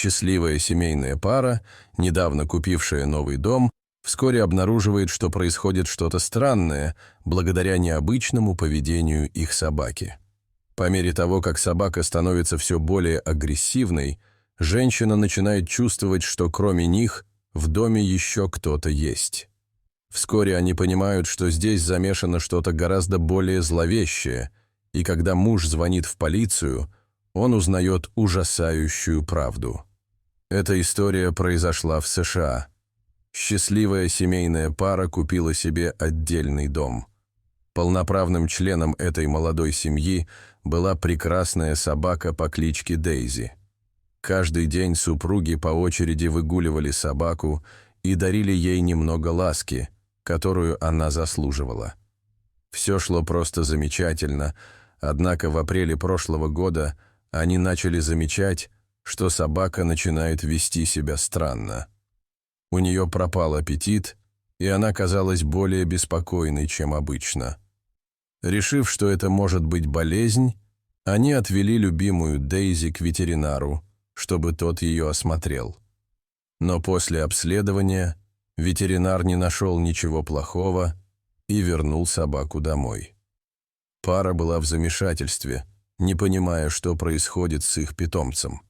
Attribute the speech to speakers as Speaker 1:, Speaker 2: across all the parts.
Speaker 1: Счастливая семейная пара, недавно купившая новый дом, вскоре обнаруживает, что происходит что-то странное благодаря необычному поведению их собаки. По мере того, как собака становится все более агрессивной, женщина начинает чувствовать, что кроме них в доме еще кто-то есть. Вскоре они понимают, что здесь замешано что-то гораздо более зловещее, и когда муж звонит в полицию, он узнает ужасающую правду. Эта история произошла в США. Счастливая семейная пара купила себе отдельный дом. Полноправным членом этой молодой семьи была прекрасная собака по кличке Дейзи. Каждый день супруги по очереди выгуливали собаку и дарили ей немного ласки, которую она заслуживала. Все шло просто замечательно, однако в апреле прошлого года они начали замечать, что собака начинает вести себя странно. У нее пропал аппетит, и она казалась более беспокойной, чем обычно. Решив, что это может быть болезнь, они отвели любимую Дейзи к ветеринару, чтобы тот ее осмотрел. Но после обследования ветеринар не нашел ничего плохого и вернул собаку домой. Пара была в замешательстве, не понимая, что происходит с их питомцем.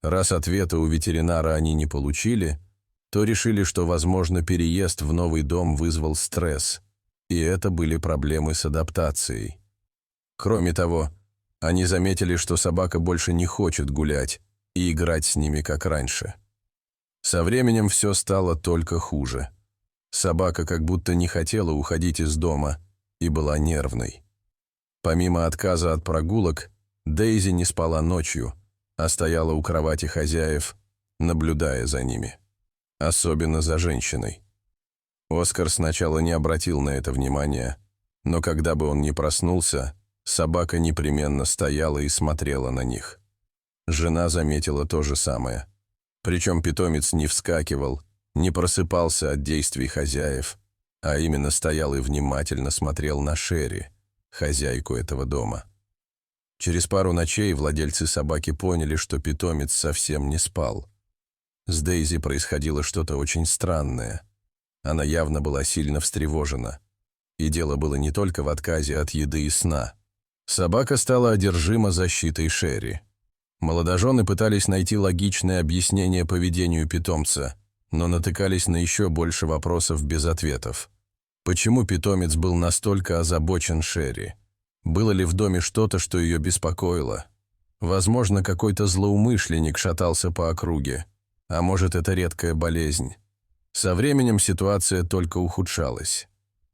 Speaker 1: Раз ответа у ветеринара они не получили, то решили, что, возможно, переезд в новый дом вызвал стресс, и это были проблемы с адаптацией. Кроме того, они заметили, что собака больше не хочет гулять и играть с ними, как раньше. Со временем все стало только хуже. Собака как будто не хотела уходить из дома и была нервной. Помимо отказа от прогулок, Дейзи не спала ночью, а стояла у кровати хозяев, наблюдая за ними. Особенно за женщиной. Оскар сначала не обратил на это внимания, но когда бы он ни проснулся, собака непременно стояла и смотрела на них. Жена заметила то же самое. Причем питомец не вскакивал, не просыпался от действий хозяев, а именно стоял и внимательно смотрел на Шерри, хозяйку этого дома. Через пару ночей владельцы собаки поняли, что питомец совсем не спал. С Дейзи происходило что-то очень странное. Она явно была сильно встревожена. И дело было не только в отказе от еды и сна. Собака стала одержима защитой Шерри. Молодожены пытались найти логичное объяснение поведению питомца, но натыкались на еще больше вопросов без ответов. Почему питомец был настолько озабочен Шерри? Было ли в доме что-то, что ее беспокоило? Возможно, какой-то злоумышленник шатался по округе, а может, это редкая болезнь. Со временем ситуация только ухудшалась.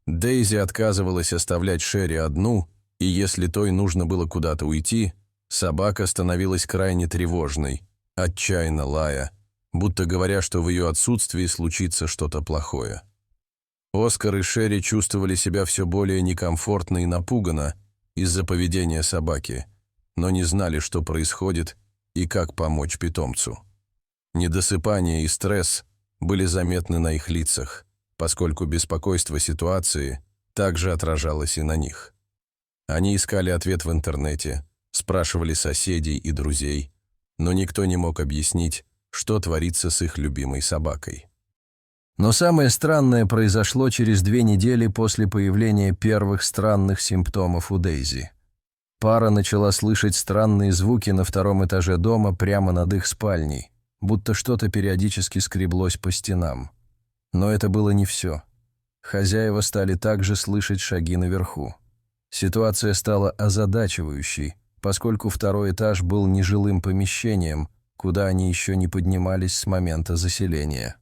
Speaker 1: Дейзи отказывалась оставлять Шерри одну, и если той нужно было куда-то уйти, собака становилась крайне тревожной, отчаянно лая, будто говоря, что в ее отсутствии случится что-то плохое. Оскар и Шерри чувствовали себя все более некомфортно и напуганно из-за поведения собаки, но не знали, что происходит и как помочь питомцу. Недосыпание и стресс были заметны на их лицах, поскольку беспокойство ситуации также отражалось и на них. Они искали ответ в интернете, спрашивали соседей и друзей, но никто не мог объяснить, что творится с их любимой собакой. Но самое странное произошло через 2 недели после появления первых странных симптомов у Дейзи. Пара начала слышать странные звуки на 2-м этаже дома прямо над их спальней, будто что-то периодически скреблось по стенам. Но это было не все. Хозяева стали также слышать шаги наверху. Ситуация стала озадачивающей, поскольку 2-й этаж был нежилым помещением, куда они еще не поднимались с момента заселения.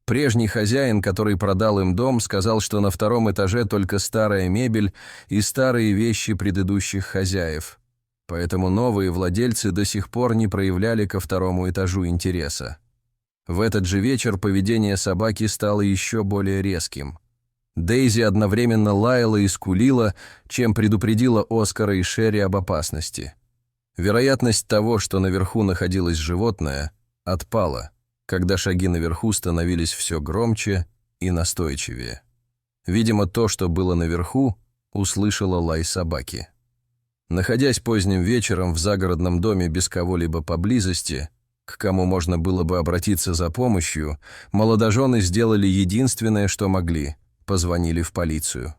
Speaker 1: Прежний хозяин, который продал им дом, сказал, что на 2-м этаже только старая мебель и старые вещи предыдущих хозяев. Поэтому новые владельцы до сих пор не проявляли ко 2-му этажу интереса. В этот же вечер поведение собаки стало еще более резким. Дейзи одновременно лаяла и скулила, чем предупредила Оскара и Шерри об опасности. Вероятность того, что наверху находилось животное, отпала, когда шаги наверху становились все громче и настойчивее. Видимо, то, что было наверху, услышала лай собаки. Находясь поздним вечером в загородном доме без кого-либо поблизости, к кому можно было бы обратиться за помощью, молодожены сделали единственное, что могли – позвонили в полицию.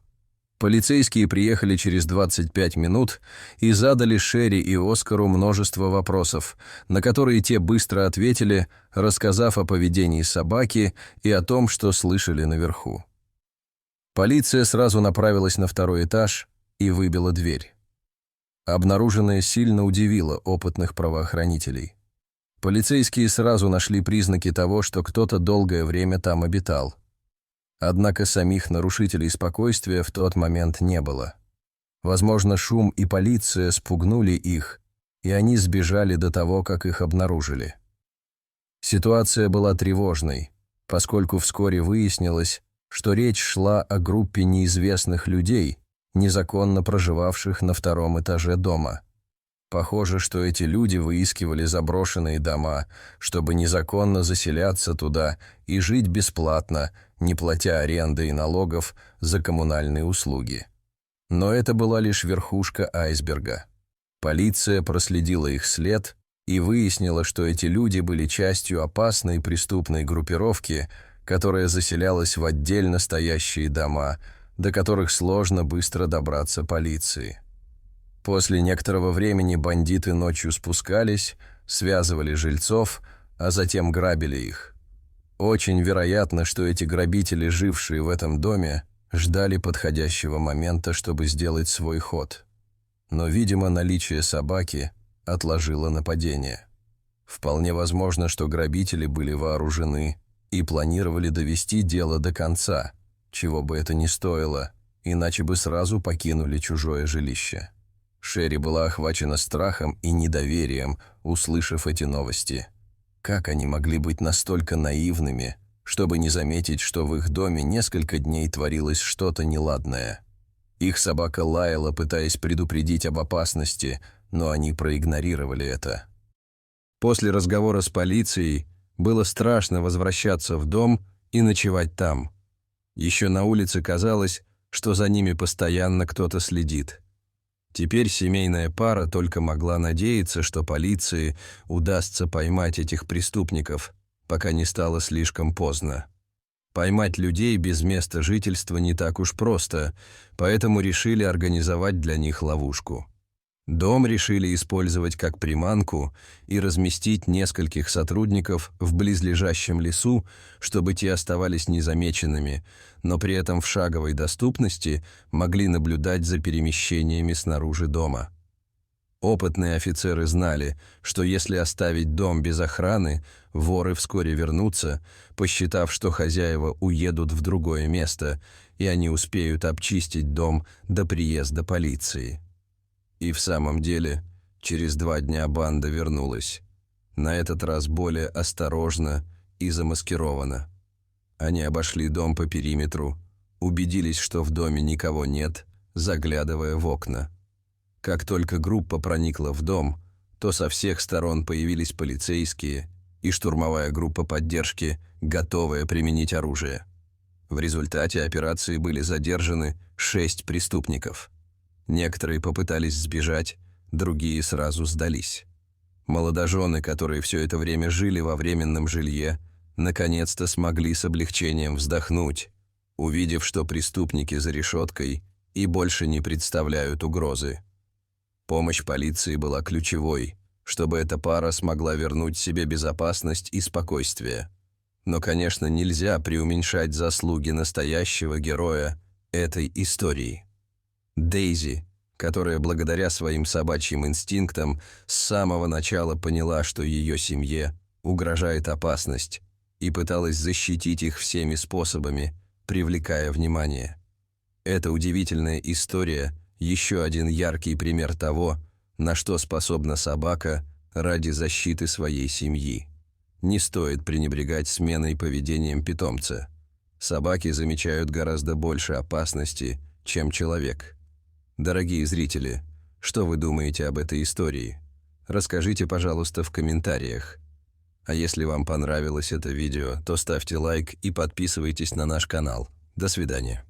Speaker 1: Полицейские приехали через 25 минут и задали Шерри и Оскару множество вопросов, на которые те быстро ответили, рассказав о поведении собаки и о том, что слышали наверху. Полиция сразу направилась на второй этаж и выбила дверь. Обнаруженное сильно удивило опытных правоохранителей. Полицейские сразу нашли признаки того, что кто-то долгое время там обитал. Однако самих нарушителей спокойствия в тот момент не было. Возможно, шум и полиция спугнули их, и они сбежали до того, как их обнаружили. Ситуация была тревожной, поскольку вскоре выяснилось, что речь шла о группе неизвестных людей, незаконно проживавших на втором этаже дома. Похоже, что эти люди выискивали заброшенные дома, чтобы незаконно заселяться туда и жить бесплатно, не платя аренды и налогов за коммунальные услуги. Но это была лишь верхушка айсберга. Полиция проследила их след и выяснила, что эти люди были частью опасной преступной группировки, которая заселялась в отдельно стоящие дома, до которых сложно быстро добраться полиции. После некоторого времени бандиты ночью спускались, связывали жильцов, а затем грабили их. Очень вероятно, что эти грабители, жившие в этом доме, ждали подходящего момента, чтобы сделать свой ход. Но, видимо, наличие собаки отложило нападение. Вполне возможно, что грабители были вооружены и планировали довести дело до конца, чего бы это ни стоило, иначе бы сразу покинули чужое жилище. Шерри была охвачена страхом и недоверием, услышав эти новости. Как они могли быть настолько наивными, чтобы не заметить, что в их доме несколько дней творилось что-то неладное? Их собака лаяла, пытаясь предупредить об опасности, но они проигнорировали это. После разговора с полицией было страшно возвращаться в дом и ночевать там. Еще на улице казалось, что за ними постоянно кто-то следит. Теперь семейная пара только могла надеяться, что полиции удастся поймать этих преступников, пока не стало слишком поздно. Поймать людей без места жительства не так уж просто, поэтому решили организовать для них ловушку. Дом решили использовать как приманку и разместить нескольких сотрудников в близлежащем лесу, чтобы те оставались незамеченными, но при этом в шаговой доступности могли наблюдать за перемещениями снаружи дома. Опытные офицеры знали, что если оставить дом без охраны, воры вскоре вернутся, посчитав, что хозяева уедут в другое место, и они успеют обчистить дом до приезда полиции. И в самом деле, через 2 дня банда вернулась. На этот раз более осторожно и замаскированно. Они обошли дом по периметру, убедились, что в доме никого нет, заглядывая в окна. Как только группа проникла в дом, то со всех сторон появились полицейские и штурмовая группа поддержки, готовая применить оружие. В результате операции были задержаны 6 преступников. Некоторые попытались сбежать, другие сразу сдались. Молодожены, которые все это время жили во временном жилье, наконец-то смогли с облегчением вздохнуть, увидев, что преступники за решеткой и больше не представляют угрозы. Помощь полиции была ключевой, чтобы эта пара смогла вернуть себе безопасность и спокойствие. Но, конечно, нельзя преуменьшать заслуги настоящего героя этой истории. Дейзи, которая благодаря своим собачьим инстинктам с самого начала поняла, что ее семье угрожает опасность, и пыталась защитить их всеми способами, привлекая внимание. Эта удивительная история – еще один яркий пример того, на что способна собака ради защиты своей семьи. Не стоит пренебрегать сменой и поведением питомца. Собаки замечают гораздо больше опасности, чем человек. Дорогие зрители, что вы думаете об этой истории? Расскажите, пожалуйста, в комментариях. А если вам понравилось это видео, то ставьте лайк и подписывайтесь на наш канал. До свидания.